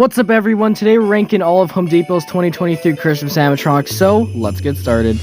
What's up everyone, today we're ranking all of Home Depot's 2023 Christmas animatronics, so let's get started.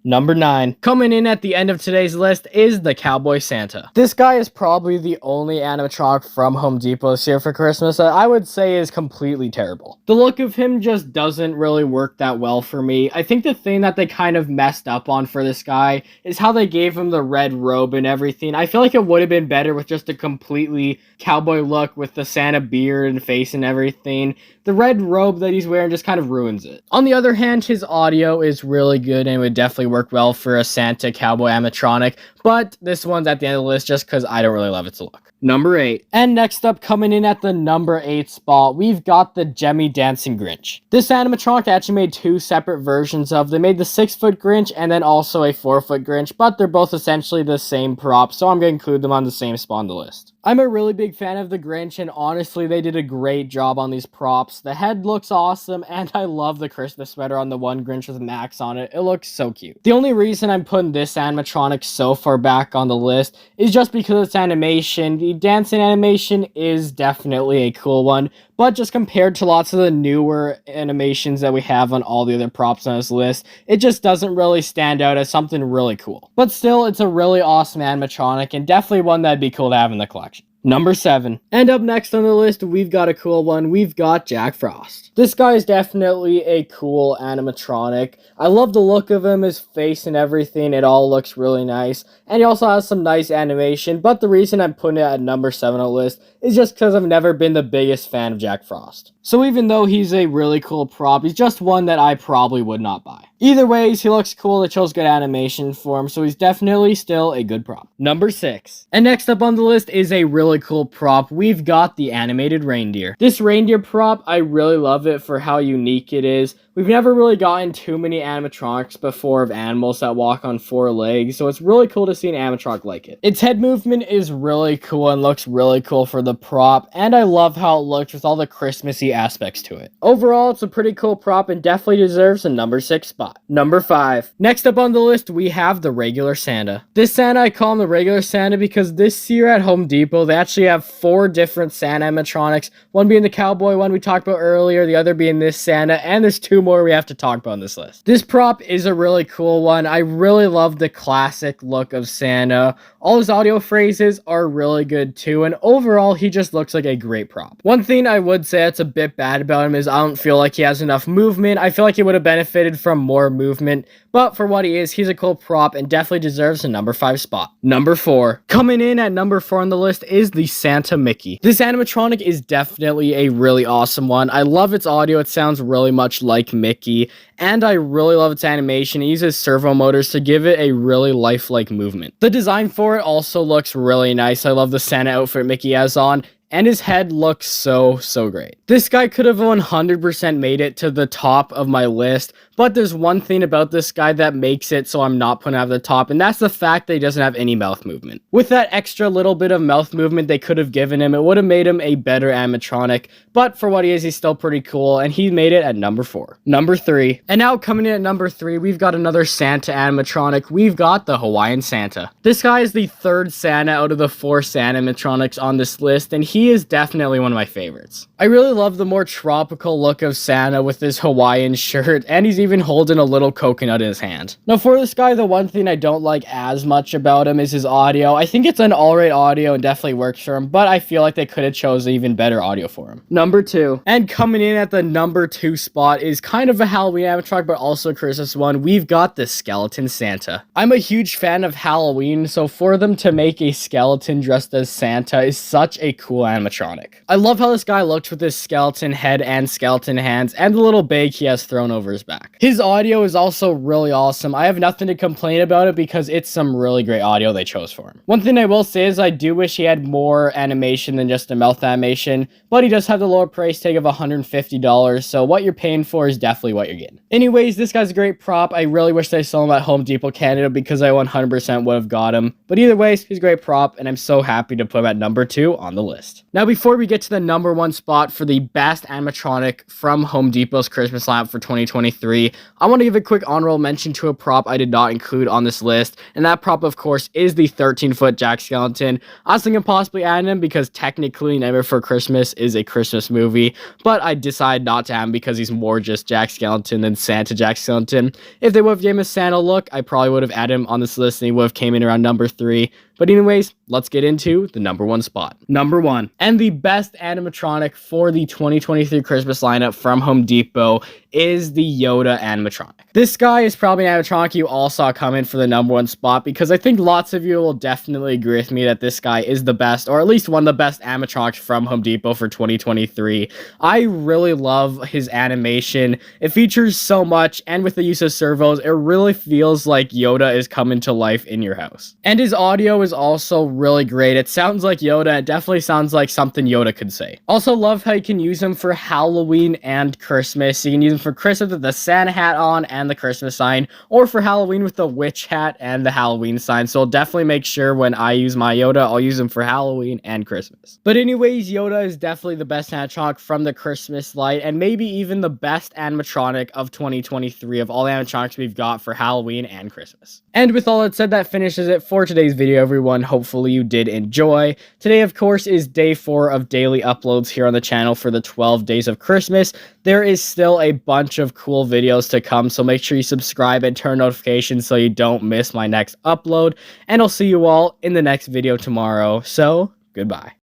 Number 9. Coming in at the end of today's list is the Cowboy Santa. This guy is probably the only animatronic from Home Depot this year for Christmas that I would say is completely terrible. The look of him just doesn't really work that well for me. I think the thing that they kind of messed up on for this guy is how they gave him the red robe and everything. I feel like it would have been better with just a completely cowboy look with the Santa beard and face and everything. The red robe that he's wearing just kind of ruins it. On the other hand, his audio is really good and would definitely work well for a Santa cowboy animatronic, but this one's at the end of the list just because I don't really love its look. Number 8. And next up, coming in at the number 8 spot, we've got the Jemmy Dancing Grinch. This animatronic actually made two separate versions of. They made the 6-foot Grinch and then also a 4-foot Grinch, but they're both essentially the same prop, so I'm going to include them on the same spot on the list. I'm a really big fan of the Grinch, and honestly, they did a great job on these props. The head looks awesome, and I love the Christmas sweater on the one Grinch with Max on it. It looks so cute. The only reason I'm putting this animatronic so far back on the list is just because of its animation. The dancing animation is definitely a cool one, but just compared to lots of the newer animations that we have on all the other props on this list, it just doesn't really stand out as something really cool. But still, it's a really awesome animatronic, and definitely one that'd be cool to have in the collection. Number 7. And up next on the list, we've got a cool one. We've got Jack Frost. This guy is definitely a cool animatronic. I love the look of him, his face and everything. It all looks really nice. And he also has some nice animation. But the reason I'm putting it at number 7 on the list is just because I've never been the biggest fan of Jack Frost. So even though he's a really cool prop, he's just one that I probably would not buy. Either ways, he looks cool. They chose good animation for him, so he's definitely still a good prop. Number 6. And next up on the list is a really cool prop. We've got the animated reindeer. This reindeer prop, I really love it for how unique it is. We've never really gotten too many animatronics before of animals that walk on 4 legs, so it's really cool to see an animatronic like it. Its head movement is really cool and looks really cool for the prop, and I love how it looks with all the Christmassy aspects to it. Overall, it's a pretty cool prop and definitely deserves a number 6 spot. Number 5. Next up on the list, we have the regular Santa. This Santa, I call him the regular Santa because this year at Home Depot, they actually have 4 different Santa animatronics. One being the cowboy one we talked about earlier, the other being this Santa, and there's 2 more we have to talk about on this list. This prop is a really cool one. I really love the classic look of Santa. All his audio phrases are really good too, and overall, he just looks like a great prop. One thing I would say that's a bit bad about him is I don't feel like he has enough movement. I feel like he would have benefited from more movement, but for what he is, he's a cool prop and definitely deserves a number 5 spot. Number 4. Coming in at number 4 on the list is the Santa Mickey. This animatronic is definitely a really awesome one. I love its audio. It sounds really much like Mickey, and I really love its animation. It uses servo motors to give it a really lifelike movement. The design for it also looks really nice. I love the Santa outfit Mickey has on, and his head looks so great. This guy could have 100% made it to the top of my list, but there's one thing about this guy that makes it so I'm not putting him at the top, and that's the fact that he doesn't have any mouth movement. With that extra little bit of mouth movement they could have given him, it would have made him a better animatronic, but for what he is, he's still pretty cool, and he made it at number 4. Number 3. And now coming in at number 3, we've got another Santa animatronic. We've got the Hawaiian Santa. This guy is the 3rd Santa out of the 4 Santa animatronics on this list, and he is definitely one of my favorites. I really love the more tropical look of Santa with his Hawaiian shirt, and he's even holding a little coconut in his hand. Now for this guy, the one thing I don't like as much about him is his audio. I think it's an alright audio and definitely works for him, but I feel like they could have chosen even better audio for him. Number 2. And coming in at the number 2 spot is kind of a Halloween animatronic, but also a Christmas one. We've got the Skeleton Santa. I'm a huge fan of Halloween, so for them to make a skeleton dressed as Santa is such a cool animatronic. I love how this guy looked with his skeleton head and skeleton hands, and the little bag he has thrown over his back. His audio is also really awesome. I have nothing to complain about it because it's some really great audio they chose for him. One thing I will say is I do wish he had more animation than just a mouth animation, but he does have the lower price tag of $150, so what you're paying for is definitely what you're getting. Anyways, this guy's a great prop. I really wish they sold him at Home Depot Canada because I 100% would have got him, but either way, he's a great prop, and I'm so happy to put him at number 2 on the list. Now before we get to the number 1 spot, spot for the best animatronic from Home Depot's Christmas lineup for 2023, I want to give a quick honorable mention to a prop I did not include on this list, and that prop, of course, is the 13-foot Jack Skellington. I was thinking possibly adding him because technically Nightmare Before Christmas is a Christmas movie, but I decided not to add him because he's more just Jack Skellington than Santa Jack Skellington. If they would have given him a Santa look, I probably would have added him on this list and he would have came in around number 3. But anyways, let's get into the number 1 spot. Number 1, and the best animatronic for the 2023 Christmas lineup from Home Depot is the Yoda animatronic. This guy is probably an animatronic you all saw coming for the number 1 spot because I think lots of you will definitely agree with me that this guy is the best, or at least one of the best animatronics from Home Depot for 2023. I really love his animation. It features so much, and with the use of servos, it really feels like Yoda is coming to life in your house. And his audio is also really great. It sounds like Yoda. It definitely sounds like something Yoda could say. Also love how you can use him for Halloween and Christmas. You can use him for Christmas with the Santa hat on and the Christmas sign, or for Halloween with the witch hat and the Halloween sign. So I'll definitely make sure when I use my Yoda, I'll use him for Halloween and Christmas. But anyways, Yoda is definitely the best animatronic from the Christmas light, and maybe even the best animatronic of 2023 of all the animatronics we've got for Halloween and Christmas. And with all that said, that finishes it for today's video, everyone. Hopefully you did enjoy. Today, of course, is day 4 of daily uploads here on the channel for the 12 days of Christmas. There is still a bunch of cool videos to come, so make sure you subscribe and turn notifications so you don't miss my next upload. And I'll see you all in the next video tomorrow. So, goodbye.